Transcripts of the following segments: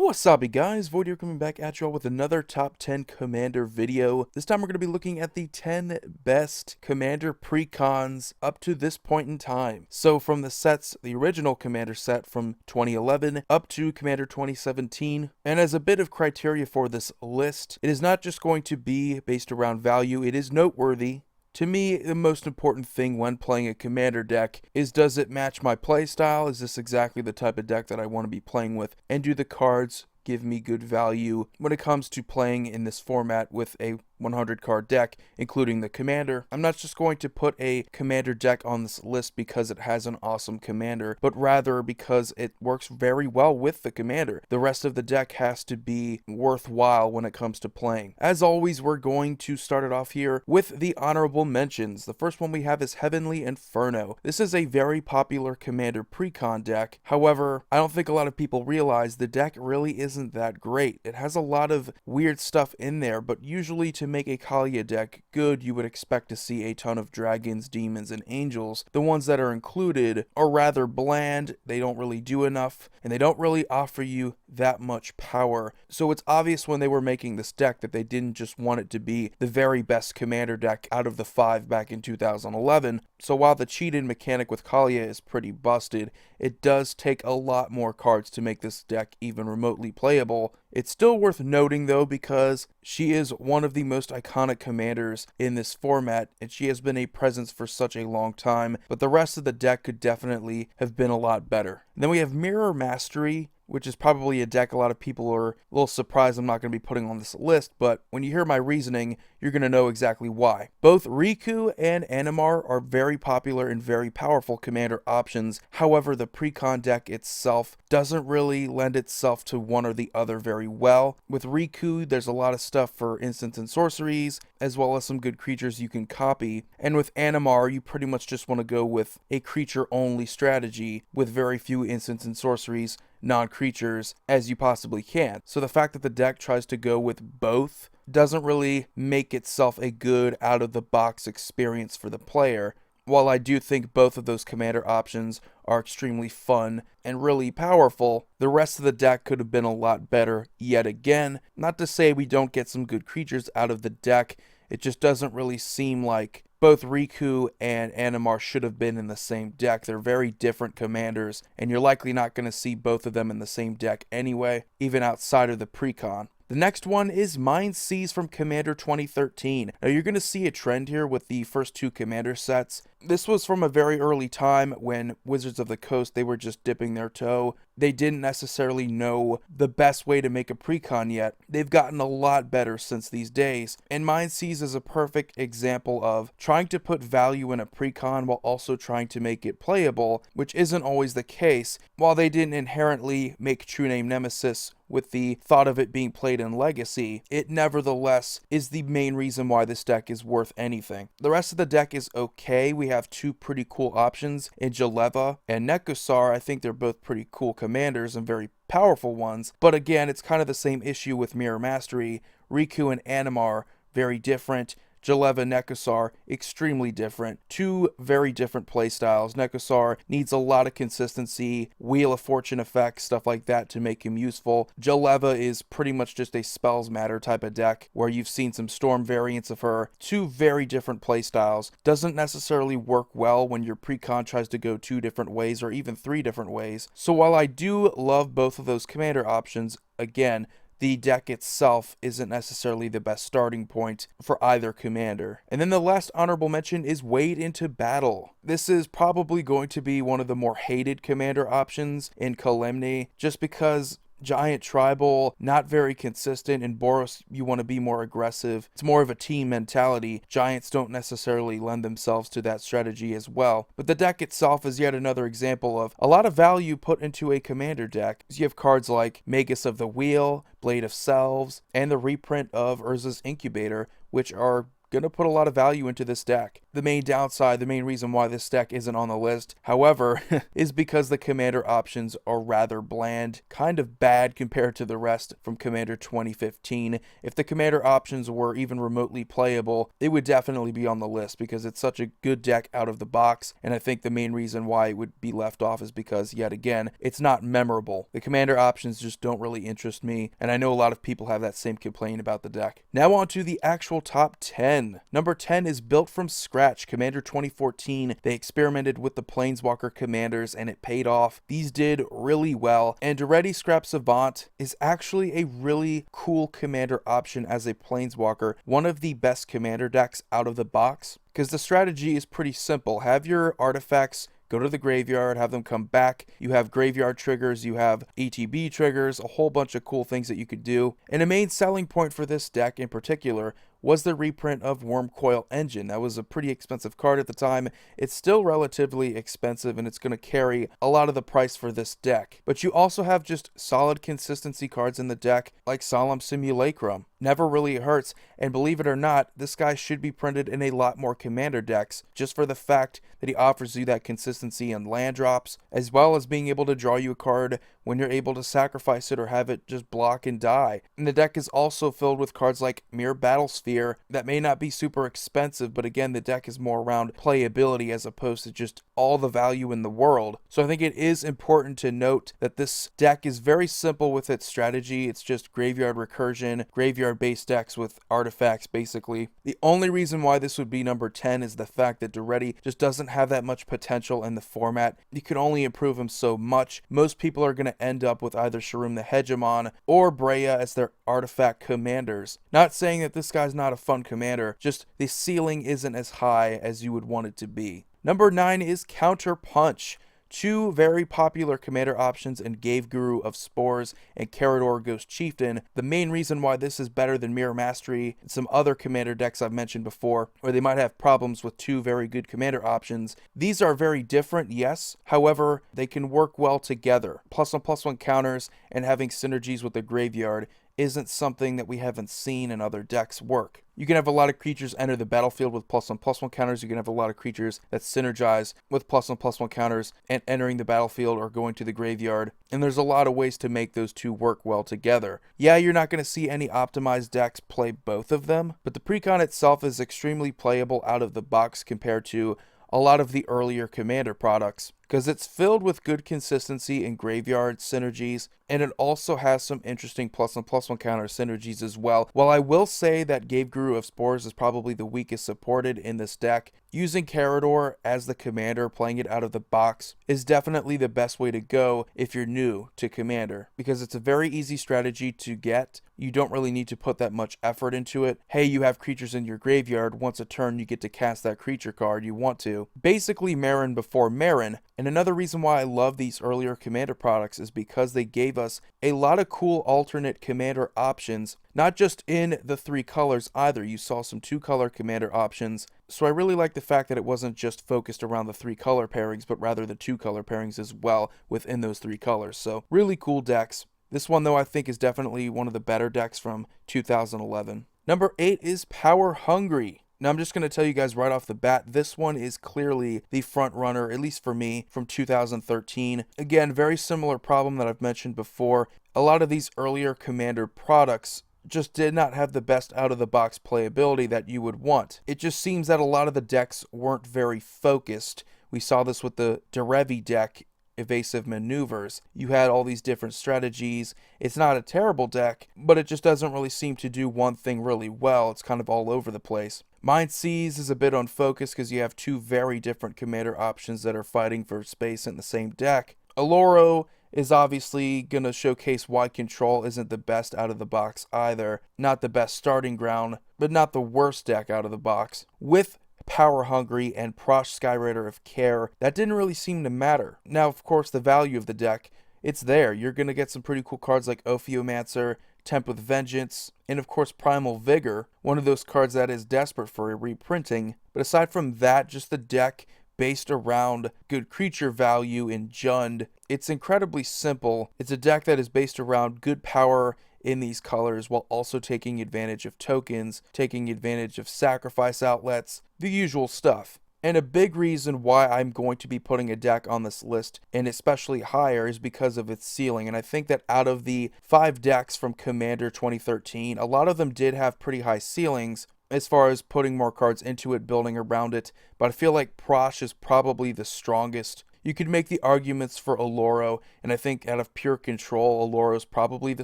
What's up, guys? Void here coming back at y'all with another top 10 Commander video. This time we're going to be looking at the 10 best Commander Precons up to this point in time. So from the sets, the original Commander set from 2011 up to Commander 2017. And as a bit of criteria for this list, it is not just going to be based around value, it is noteworthy. To me, the most important thing when playing a commander deck is, does it match my playstyle? Is this exactly the type of deck that I want to be playing with? And do the cards give me good value when it comes to playing in this format with a 100 card deck, including the commander? I'm not just going to put a commander deck on this list because it has an awesome commander, but rather because it works very well with the commander. The rest of the deck has to be worthwhile when it comes to playing. As always, we're going to start it off here with the honorable mentions. The first one we have is Heavenly Inferno. This is a very popular commander precon deck. However, I don't think a lot of people realize the deck really isn't that great. It has a lot of weird stuff in there, but usually to make a Kaalia deck good, you would expect to see a ton of dragons, demons, and angels. The ones that are included are rather bland, they don't really do enough, and they don't really offer you that much power. So it's obvious when they were making this deck that they didn't just want it to be the very best commander deck out of the 5 back in 2011. So while the cheated mechanic with Kaalia is pretty busted, it does take a lot more cards to make this deck even remotely playable. It's still worth noting though, because she is one of the most iconic commanders in this format, and she has been a presence for such a long time, but the rest of the deck could definitely have been a lot better. And then we have Mirror Mastery, which is probably a deck a lot of people are a little surprised I'm not going to be putting on this list, but when you hear my reasoning, you're going to know exactly why. Both Riku and Animar are very popular and very powerful commander options. However, the Precon deck itself doesn't really lend itself to one or the other very well. With Riku, there's a lot of stuff for instants and sorceries, as well as some good creatures you can copy. And with Animar, you pretty much just want to go with a creature-only strategy with very few instants and sorceries, non-creatures, as you possibly can. So the fact that the deck tries to go with both doesn't really make itself a good out-of-the-box experience for the player. While I do think both of those commander options are extremely fun and really powerful, the rest of the deck could have been a lot better yet again. Not to say we don't get some good creatures out of the deck, it just doesn't really seem like both Riku and Animar should have been in the same deck. They're very different commanders, and you're likely not going to see both of them in the same deck anyway, even outside of the Precon. The next one is Mind Seize from Commander 2013. Now you're going to see a trend here with the first 2 commander sets. This was from a very early time when Wizards of the Coast, they were just dipping their toe. They didn't necessarily know the best way to make a precon yet. They've gotten a lot better since these days. And Mind Seize is a perfect example of trying to put value in a precon while also trying to make it playable, which isn't always the case. While they didn't inherently make True Name Nemesis with the thought of it being played in Legacy, it nevertheless is the main reason why this deck is worth anything. The rest of the deck is okay. We have 2 pretty cool options in Jaleva and Nekosar. I think they're both pretty cool commanders and very powerful ones, but again, it's kind of the same issue with Mirror Mastery. Riku and Animar, very different. Jaleva and Nekosar, extremely different. 2 very different playstyles. Nekosar needs a lot of consistency, Wheel of Fortune effects, stuff like that to make him useful. Jaleva is pretty much just a spells matter type of deck, where you've seen some storm variants of her. 2 very different playstyles. Doesn't necessarily work well when your precon tries to go 2 different ways or even 3 different ways. So while I do love both of those commander options, again, the deck itself isn't necessarily the best starting point for either commander. And then the last honorable mention is Wade into Battle. This is probably going to be one of the more hated commander options in Kalemni, just because Giant Tribal, not very consistent. In Boros, you want to be more aggressive. It's more of a team mentality. Giants don't necessarily lend themselves to that strategy as well. But the deck itself is yet another example of a lot of value put into a commander deck. You have cards like Magus of the Wheel, Blade of Selves, and the reprint of Urza's Incubator, which are gonna put a lot of value into this deck. The main downside, the main reason why this deck isn't on the list, however, is because the commander options are rather bland, kind of bad compared to the rest from Commander 2015. If the commander options were even remotely playable, it would definitely be on the list because it's such a good deck out of the box, and I think the main reason why it would be left off is because, yet again, it's not memorable. The commander options just don't really interest me, and I know a lot of people have that same complaint about the deck. Now on to the actual top 10. Number 10 is Built from Scratch, Commander 2014. They experimented with the Planeswalker commanders and it paid off. These did really well, and Ready Scrap Savant is actually a really cool commander option as a Planeswalker, one of the best commander decks out of the box, because the strategy is pretty simple. Have your artifacts go to the graveyard, have them come back. You have graveyard triggers, you have ETB triggers, a whole bunch of cool things that you could do. And a main selling point for this deck in particular was the reprint of Wormcoil Engine. That was a pretty expensive card at the time. It's still relatively expensive and it's going to carry a lot of the price for this deck. But you also have just solid consistency cards in the deck like Solemn Simulacrum. Never really hurts, and believe it or not, this guy should be printed in a lot more commander decks just for the fact that he offers you that consistency in land drops, as well as being able to draw you a card when you're able to sacrifice it or have it just block and die. And the deck is also filled with cards like Mere Battlesphere that may not be super expensive, but again, the deck is more around playability as opposed to just all the value in the world. So I think it is important to note that this deck is very simple with its strategy. It's just graveyard recursion, graveyard based decks with artifacts basically. The only reason why this would be number 10 is the fact that Duretti just doesn't have that much potential in the format. You can only improve him so much. Most people are going to end up with either Sharum the Hegemon or Breya as their artifact commanders. Not saying that this guy's not a fun commander, just the ceiling isn't as high as you would want it to be. Number 9 is Counter Punch. Two very popular commander options in Gave Guru of Spores and Carador Ghost Chieftain. The main reason why this is better than Mirror Mastery and some other commander decks I've mentioned before, where they might have problems with two very good commander options. These are very different, yes. However, they can work well together. +1/+1 counters and having synergies with the graveyard isn't something that we haven't seen in other decks work. You can have a lot of creatures enter the battlefield with +1/+1 counters. You can have a lot of creatures that synergize with +1/+1 counters and entering the battlefield or going to the graveyard. And there's a lot of ways to make those two work well together. Yeah, you're not going to see any optimized decks play both of them, but the Precon itself is extremely playable out of the box compared to a lot of the earlier commander products, because it's filled with good consistency in graveyard synergies, and it also has some interesting +1/+1 counter synergies as well. While I will say that Gave Guru of Spores is probably the weakest supported in this deck, using Carador as the commander, playing it out of the box, is definitely the best way to go if you're new to commander, because it's a very easy strategy to get. You don't really need to put that much effort into it. Hey, you have creatures in your graveyard. Once a turn, you get to cast that creature card you want to. Basically, Marin before Marin. And another reason why I love these earlier commander products is because they gave us a lot of cool alternate commander options, not just in the 3 colors either. You saw some 2-color commander options. So I really like the fact that it wasn't just focused around the 3 color pairings, but rather the 2 color pairings as well within those 3 colors. So really cool decks. This one, though, I think is definitely one of the better decks from 2011. Number 8 is Power Hungry. Now, I'm just going to tell you guys right off the bat, this one is clearly the front runner, at least for me, from 2013. Again, very similar problem that I've mentioned before. A lot of these earlier commander products just did not have the best out-of-the-box playability that you would want. It just seems that a lot of the decks weren't very focused. We saw this with the Derevi deck, Evasive Maneuvers. You had all these different strategies. It's not a terrible deck, but it just doesn't really seem to do one thing really well. It's kind of all over the place. Mind Seize is a bit unfocused because you have 2 very different commander options that are fighting for space in the same deck. Aloro is obviously going to showcase why Control isn't the best out of the box either. Not the best starting ground, but not the worst deck out of the box. With Power Hungry and Prosh Skyrider of Care, that didn't really seem to matter. Now, of course, the value of the deck, it's there. You're going to get some pretty cool cards like Ophiomancer, Tempt with Vengeance, and of course Primal Vigor, one of those cards that is desperate for a reprinting. But aside from that, just the deck based around good creature value in Jund, it's incredibly simple. It's a deck that is based around good power in these colors while also taking advantage of tokens, taking advantage of sacrifice outlets, the usual stuff. And a big reason why I'm going to be putting a deck on this list, and especially higher, is because of its ceiling. And I think that out of the 5 decks from Commander 2013, a lot of them did have pretty high ceilings as far as putting more cards into it, building around it. But I feel like Prosh is probably the strongest. You could make the arguments for Oloro, and I think out of pure control, Oloro is probably the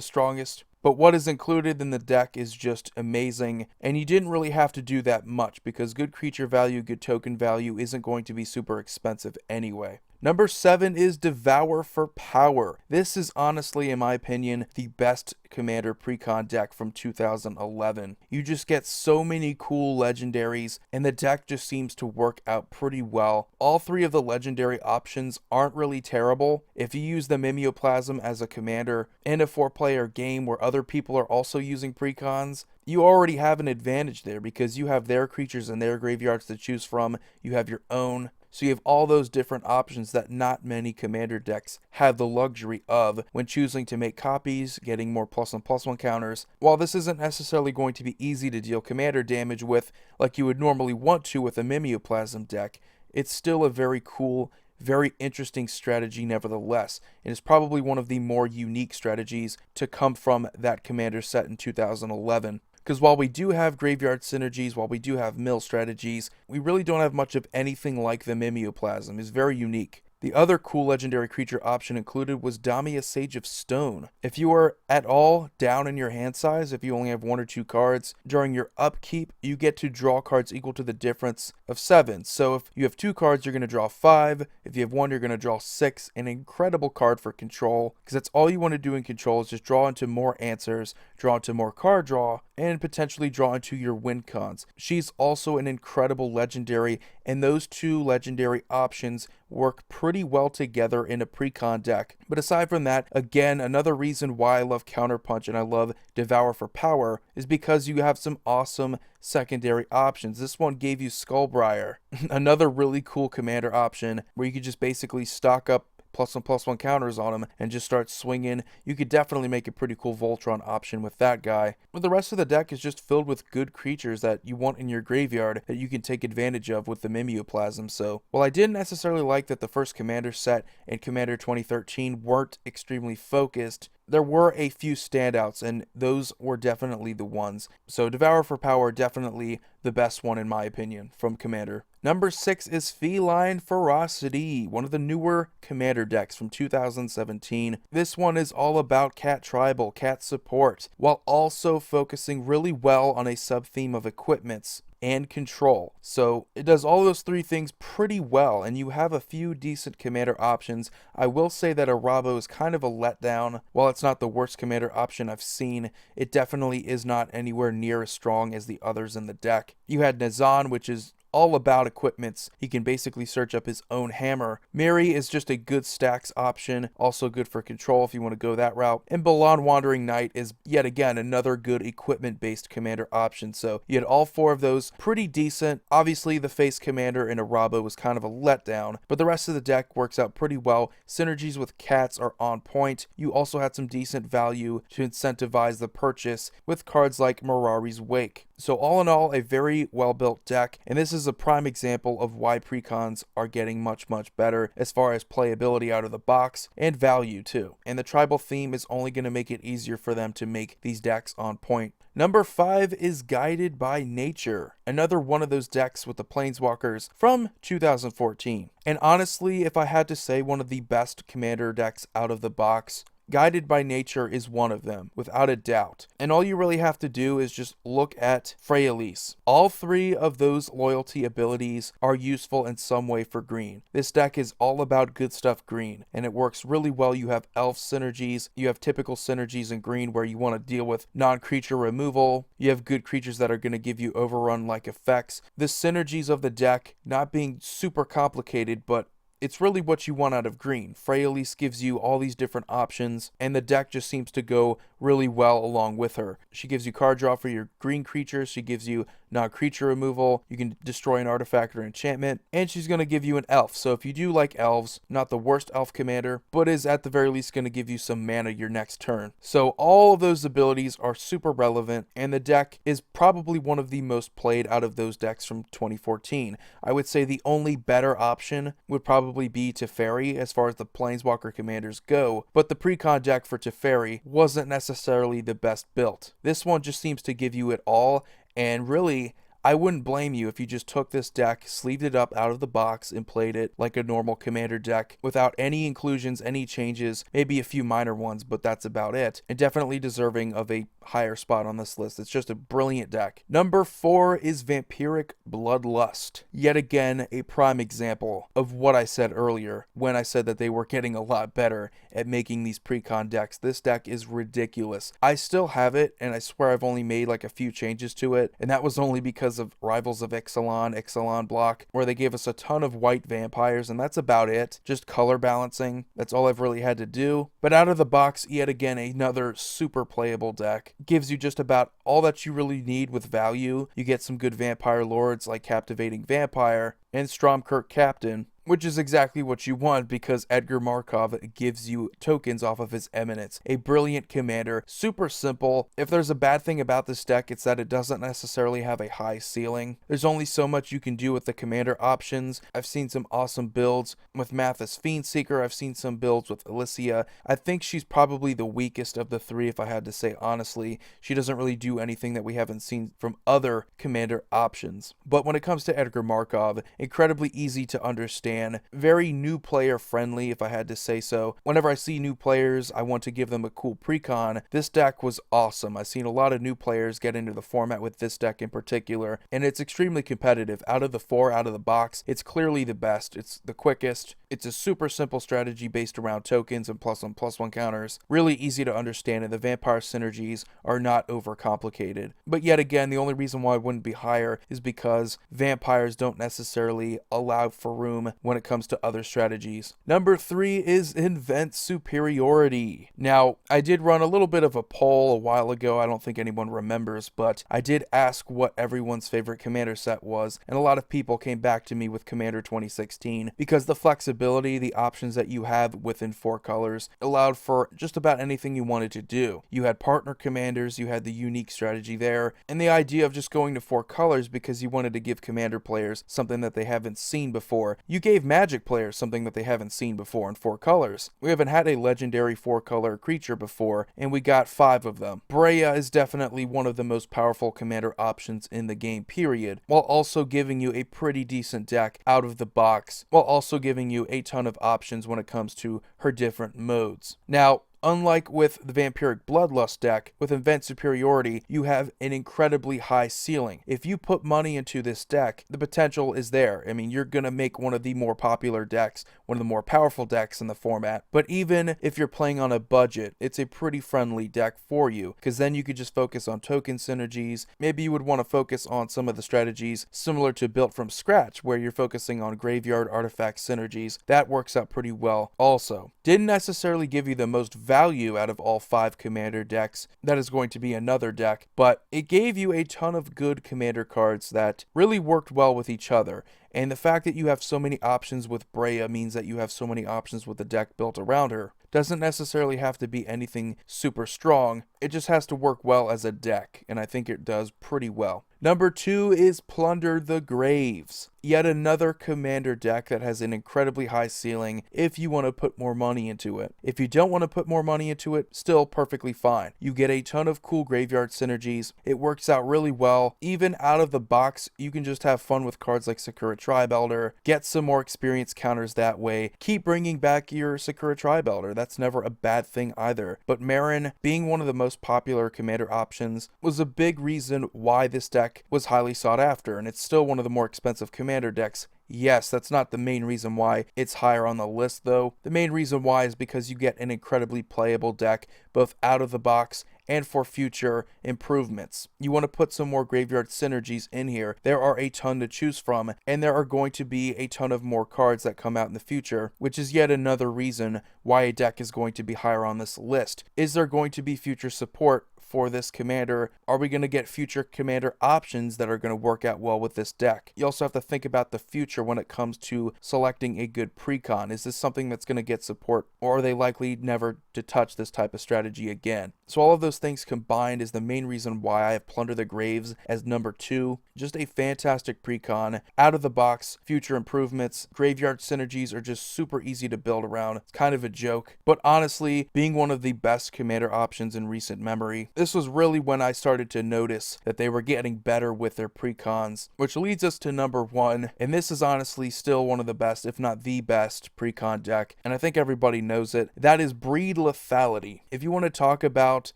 strongest. But what is included in the deck is just amazing, and you didn't really have to do that much because good creature value, good token value isn't going to be super expensive anyway. Number 7 is Devour for Power. This is honestly, in my opinion, the best Commander Precon deck from 2011. You just get so many cool legendaries, and the deck just seems to work out pretty well. All 3 of the legendary options aren't really terrible. If you use the Mimeoplasm as a commander in a 4-player game where other people are also using Precons, you already have an advantage there because you have their creatures and their graveyards to choose from. You have your own. So you have all those different options that not many commander decks have the luxury of when choosing to make copies, getting more +1/+1 counters. While this isn't necessarily going to be easy to deal commander damage with like you would normally want to with a Mimeoplasm deck, it's still a very cool, very interesting strategy nevertheless, and is probably one of the more unique strategies to come from that commander set in 2011. Because while we do have graveyard synergies, while we do have mill strategies, we really don't have much of anything like the Mimeoplasm. It's very unique. The other cool legendary creature option included was Damia, Sage of Stone. If you are at all down in your hand size, if you only have 1 or 2 cards, during your upkeep, you get to draw cards equal to the difference of 7. So if you have 2 cards, you're going to draw 5. If you have 1, you're going to draw 6. An incredible card for control, because that's all you want to do in control is just draw into more answers, draw into more card draw, and potentially draw into your win cons. She's also an incredible legendary, and those 2 legendary options work pretty well together in a Precon deck. But aside from that, again, another reason why I love Counterpunch and I love Devour for Power is because you have some awesome secondary options. This one gave you Skullbriar, another really cool commander option where you could just basically stock up +1/+1 counters on him and just start swinging. You could definitely make a pretty cool Voltron option with that guy. But the rest of the deck is just filled with good creatures that you want in your graveyard that you can take advantage of with the Mimeoplasm. So while I didn't necessarily like that the first Commander set and Commander 2013 weren't extremely focused, there were a few standouts, and those were definitely the ones. So Devour for Power, definitely the best one in my opinion from Commander. Number 6 is Feline Ferocity, one of the newer Commander decks from 2017. This one is all about cat tribal, cat support, while also focusing really well on a sub-theme of equipments and control. So it does all those 3 things pretty well, and you have a few decent commander options. I will say that Arabo is kind of a letdown. While it's not the worst commander option I've seen, it definitely is not anywhere near as strong as the others in the deck. You had Nazan, which is all about equipments. He can basically search up his own hammer. Mary is just a good stacks option, also good for control if you want to go that route. And Balan Wandering Knight is yet again another good equipment based commander option. So you had all 4 of those pretty decent. Obviously the face commander in Arabo was kind of a letdown, but the rest of the deck works out pretty well. Synergies with cats are on point. You also had some decent value to incentivize the purchase with cards like Mirari's Wake. So all in all, a very well built deck, and this is a prime example of why Precons are getting much better as far as playability out of the box and value too. And the tribal theme is only going to make it easier for them to make these decks on point. Number 5 is Guided by Nature, another one of those decks with the Planeswalkers from 2014. And honestly, if I had to say one of the best commander decks out of the box, Guided by Nature is one of them, without a doubt. And all you really have to do is just look at Freyalise. All 3 of those loyalty abilities are useful in some way for green. This deck is all about good stuff green, and it works really well. You have elf synergies, you have typical synergies in green where you want to deal with non-creature removal, you have good creatures that are going to give you overrun-like effects. The synergies of the deck not being super complicated, but it's really what you want out of green. Freyalise gives you all these different options, and the deck just seems to go really well along with her. She gives you card draw for your green creatures, she gives you non-creature removal. You can destroy an artifact or enchantment, and she's going to give you an elf. So if you do like elves, not the worst elf commander, but is at the very least going to give you some mana your next turn. So all of those abilities are super relevant, and the deck is probably one of the most played out of those decks from 2014. I would say the only better option would probably be Teferi as far as the Planeswalker commanders go, but the Precon deck for Teferi wasn't necessarily the best built. This one just seems to give you it all, and really, I wouldn't blame you if you just took this deck, sleeved it up out of the box, and played it like a normal commander deck without any inclusions, any changes, maybe a few minor ones, but that's about it. And definitely deserving of a higher spot on this list. It's just a brilliant deck. Number 4 is Vampiric Bloodlust. Yet again, a prime example of what I said earlier when I said that they were getting a lot better at making these Precon decks. This deck is ridiculous. I still have it, and I swear I've only made like a few changes to it, and that was only because of Rivals of Ixalan block, where they gave us a ton of white vampires, and that's about it. Just color balancing. That's all I've really had to do. But out of the box, yet again, another super playable deck. Gives you just about all that you really need with value. You get some good vampire lords like Captivating Vampire and Stromkirk Captain, which is exactly what you want because Edgar Markov gives you tokens off of his Eminence. A brilliant commander, super simple. If there's a bad thing about this deck, it's that it doesn't necessarily have a high ceiling. There's only so much you can do with the commander options. I've seen some awesome builds with Mathis Fiendseeker. I've seen some builds with Alicia. I think she's probably the weakest of the three, if I had to say honestly. She doesn't really do anything that we haven't seen from other commander options. But when it comes to Edgar Markov, incredibly easy to understand. Very new player friendly, if I had to say so. Whenever I see new players, I want to give them a cool Precon. This deck was awesome. I've seen a lot of new players get into the format with this deck in particular, and it's extremely competitive. Out of the 4 out of the box, it's clearly the best. It's the quickest. It's a super simple strategy based around tokens and +1/+1 counters. Really easy to understand, and the vampire synergies are not overcomplicated. But yet again, the only reason why it wouldn't be higher is because vampires don't necessarily allow for room when it comes to other strategies. Number 3 is Invent Superiority. Now, I did run a little bit of a poll a while ago. I don't think anyone remembers, but I did ask what everyone's favorite commander set was, and a lot of people came back to me with Commander 2016 because the flexibility, the options that you have within 4 colors allowed for just about anything you wanted to do. You had partner commanders, you had the unique strategy there, and the idea of just going to 4 colors because you wanted to give commander players something that they haven't seen before. You gave Magic players something that they haven't seen before in 4 colors. We haven't had a legendary 4-color creature before, and we got 5 of them. Breya is definitely one of the most powerful commander options in the game, period, while also giving you a pretty decent deck out of the box, while also giving you a ton of options when it comes to her different modes. Now, unlike with the Vampiric Bloodlust deck, with Invent Superiority, you have an incredibly high ceiling. If you put money into this deck, the potential is there. I mean, you're going to make one of the more popular decks, one of the more powerful decks in the format. But even if you're playing on a budget, it's a pretty friendly deck for you, because then you could just focus on token synergies. Maybe you would want to focus on some of the strategies similar to Built from Scratch, where you're focusing on graveyard artifact synergies. That works out pretty well also. Didn't necessarily give you the most value out of all 5 commander decks. That is going to be another deck, but it gave you a ton of good commander cards that really worked well with each other. And the fact that you have so many options with Breya means that you have so many options with the deck built around her. Doesn't necessarily have to be anything super strong. It just has to work well as a deck, and I think it does pretty well. Number 2 is Plunder the Graves. Yet another commander deck that has an incredibly high ceiling if you want to put more money into it. If you don't want to put more money into it, still perfectly fine. You get a ton of cool graveyard synergies. It works out really well. Even out of the box, you can just have fun with cards like Sakura Tribe Elder, get some more experience counters that way. Keep bringing back your Sakura Tribe Elder. That's never a bad thing either. But Marin, being one of the most popular commander options, was a big reason why this deck was highly sought after, and it's still one of the more expensive commander decks. Yes, that's not the main reason why it's higher on the list though. The main reason why is because you get an incredibly playable deck, both out of the box and for future improvements. You want to put some more graveyard synergies in here. There are a ton to choose from, and there are going to be a ton of more cards that come out in the future, which is yet another reason why a deck is going to be higher on this list. Is there going to be future support for this commander? Are we going to get future commander options that are going to work out well with this deck? You also have to think about the future when it comes to selecting a good precon. Is this something that's going to get support, or are they likely never to touch this type of strategy again? So all of those things combined is the main reason why I have Plunder the Graves as number 2. Just a fantastic precon, out of the box, future improvements, graveyard synergies are just super easy to build around. It's kind of a joke, but honestly, being one of the best commander options in recent memory, this was really when I started to notice that they were getting better with their precons, which leads us to number 1, and this is honestly still one of the best, if not the best, precon deck, and I think everybody knows it. That is Breedlethality. If you want to talk about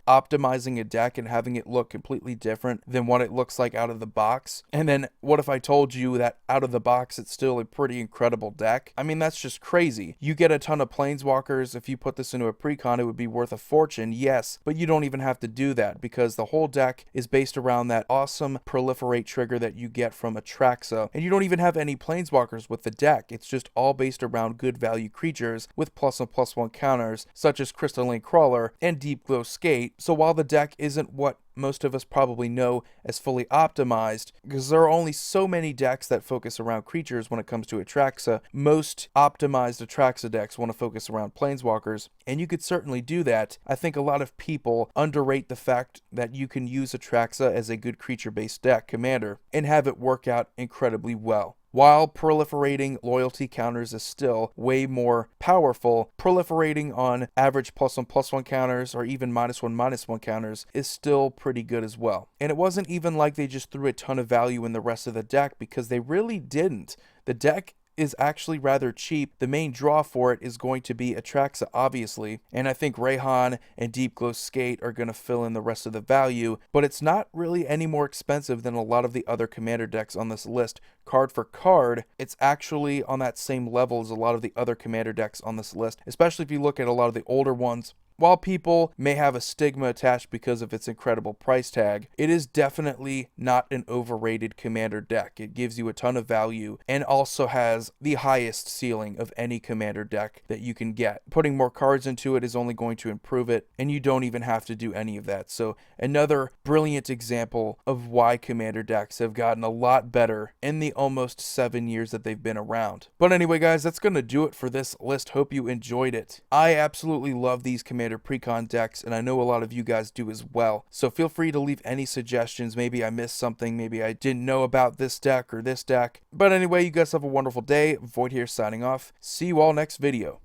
optimizing a deck and having it look completely different than what it looks like out of the box, and then what if I told you that out of the box it's still a pretty incredible deck? I mean, that's just crazy. You get a ton of planeswalkers. If you put this into a precon, it would be worth a fortune, yes, but you don't even have to do that because the whole deck is based around that awesome proliferate trigger that you get from Atraxa, and you don't even have any planeswalkers with the deck. It's just all based around good value creatures with +1/+1 counters such as Crystalline Crawler and Deep Glow Skate. So while the deck isn't what most of us probably know as fully optimized, because there are only so many decks that focus around creatures when it comes to Atraxa, most optimized Atraxa decks want to focus around planeswalkers, and you could certainly do that. I think a lot of people underrate the fact that you can use Atraxa as a good creature-based deck commander and have it work out incredibly well. While proliferating loyalty counters is still way more powerful, proliferating on average +1/+1 counters or even -1/-1 counters is still pretty good as well. And it wasn't even like they just threw a ton of value in the rest of the deck, because they really didn't. The deck is actually rather cheap. The main draw for it is going to be Atraxa, obviously, and I think Rayhan and Deep Glow Skate are going to fill in the rest of the value, but it's not really any more expensive than a lot of the other commander decks on this list. Card for card, it's actually on that same level as a lot of the other commander decks on this list, especially if you look at a lot of the older ones. While people may have a stigma attached because of its incredible price tag, it is definitely not an overrated commander deck. It gives you a ton of value and also has the highest ceiling of any commander deck that you can get. Putting more cards into it is only going to improve it, and you don't even have to do any of that. So another brilliant example of why commander decks have gotten a lot better in the almost 7 years that they've been around. But anyway, guys, that's going to do it for this list. Hope you enjoyed it. I absolutely love these commander precon decks, and I know a lot of you guys do as well. So feel free to leave any suggestions. Maybe I missed something. Maybe I didn't know about this deck or this deck. But anyway, you guys have a wonderful day. Void here signing off. See you all next video.